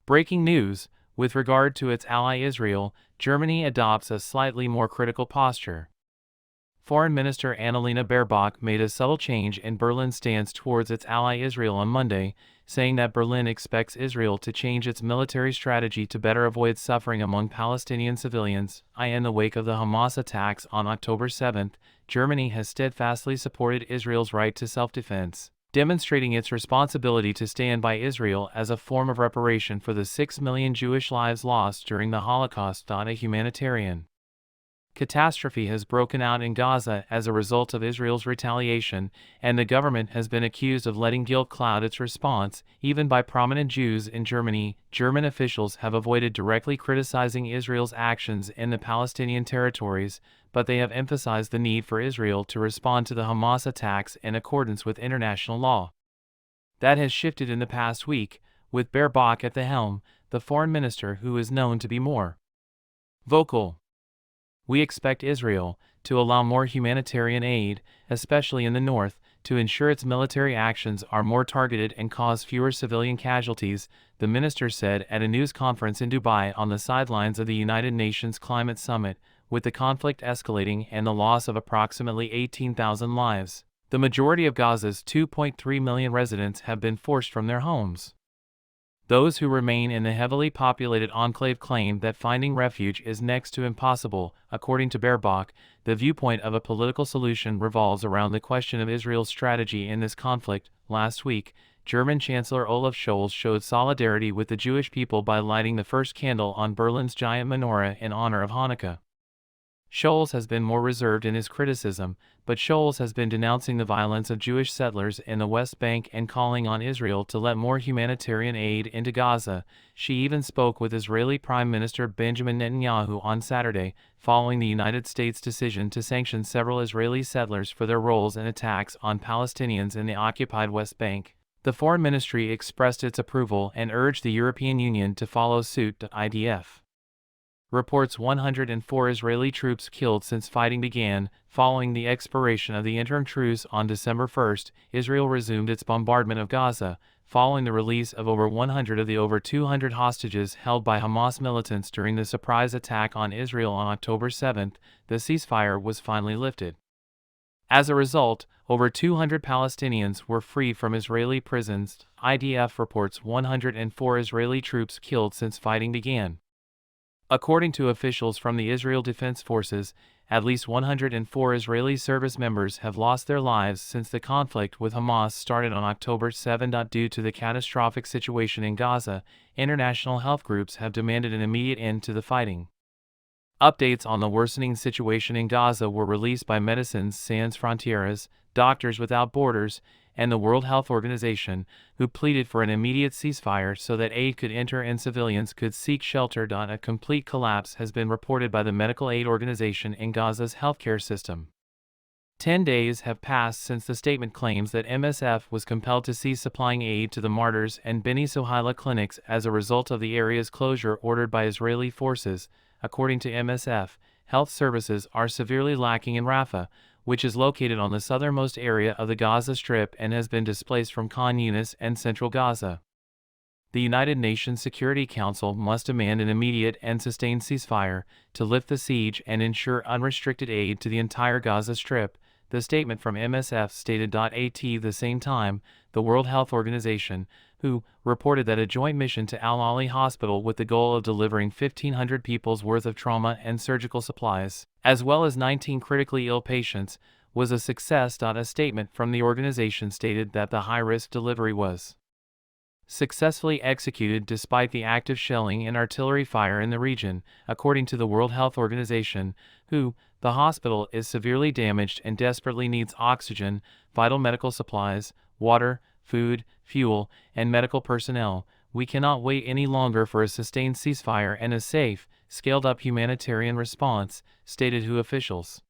Breaking news: with regard to its ally Israel, Germany adopts a slightly more critical posture. Foreign Minister Annalena Baerbock made a subtle change in Berlin's stance towards its ally Israel on Monday, saying that Berlin expects Israel to change its military strategy to better avoid suffering among Palestinian civilians. In the wake of the Hamas attacks on October 7, Germany has steadfastly supported Israel's right to self-defense, demonstrating its responsibility to stand by Israel as a form of reparation for the 6 million Jewish lives lost during the Holocaust. A humanitarian catastrophe has broken out in Gaza as a result of Israel's retaliation, and the government has been accused of letting guilt cloud its response, even by prominent Jews in Germany. German officials have avoided directly criticizing Israel's actions in the Palestinian territories, but they have emphasized the need for Israel to respond to the Hamas attacks in accordance with international law. That has shifted in the past week, with Baerbock at the helm, the foreign minister who is known to be more vocal. We expect Israel to allow more humanitarian aid, especially in the north, to ensure its military actions are more targeted and cause fewer civilian casualties, the minister said at a news conference in Dubai on the sidelines of the United Nations Climate Summit. With the conflict escalating and the loss of approximately 18,000 lives, the majority of Gaza's 2.3 million residents have been forced from their homes. Those who remain in the heavily populated enclave claim that finding refuge is next to impossible. According to Baerbock, the viewpoint of a political solution revolves around the question of Israel's strategy in this conflict. Last week, German Chancellor Olaf Scholz showed solidarity with the Jewish people by lighting the first candle on Berlin's giant menorah in honor of Hanukkah. Scholz has been more reserved in his criticism, but Scholz has been denouncing the violence of Jewish settlers in the West Bank and calling on Israel to let more humanitarian aid into Gaza. She even spoke with Israeli Prime Minister Benjamin Netanyahu on Saturday, following the United States' decision to sanction several Israeli settlers for their roles in attacks on Palestinians in the occupied West Bank. The Foreign Ministry expressed its approval and urged the European Union to follow suit. IDF reports 104 Israeli troops killed since fighting began. Following the expiration of the interim truce on December 1, Israel resumed its bombardment of Gaza, following the release of over 100 of the over 200 hostages held by Hamas militants during the surprise attack on Israel on October 7. The ceasefire was finally lifted. As a result, over 200 Palestinians were freed from Israeli prisons. IDF reports 104 Israeli troops killed since fighting began. According to officials from the Israel Defense Forces, at least 104 Israeli service members have lost their lives since the conflict with Hamas started on October 7. Due to the catastrophic situation in Gaza, international health groups have demanded an immediate end to the fighting. Updates on the worsening situation in Gaza were released by Médecins Sans Frontières, Doctors Without Borders, and the World Health Organization, who pleaded for an immediate ceasefire so that aid could enter and civilians could seek shelter. A complete collapse has been reported by the medical aid organization in Gaza's healthcare system. 10 days have passed since the statement claims that MSF was compelled to cease supplying aid to the Martyrs and Beni Sohaila clinics as a result of the area's closure ordered by Israeli forces. According to MSF, health services are severely lacking in Rafah, which is located on the southernmost area of the Gaza Strip and has been displaced from Khan Yunis and central Gaza. The United Nations Security Council must demand an immediate and sustained ceasefire to lift the siege and ensure unrestricted aid to the entire Gaza Strip, the statement from MSF stated. At the same time, the World Health Organization, who reported that a joint mission to Al Ahli Hospital with the goal of delivering 1,500 people's worth of trauma and surgical supplies, as well as 19 critically ill patients, was a success. A statement from the organization stated that the high-risk delivery was successfully executed despite the active shelling and artillery fire in the region. According to the World Health Organization, who the hospital is severely damaged and desperately needs oxygen, vital medical supplies, water, food, fuel, and medical personnel. We cannot wait any longer for a sustained ceasefire and a safe, scaled-up humanitarian response, stated WHO officials.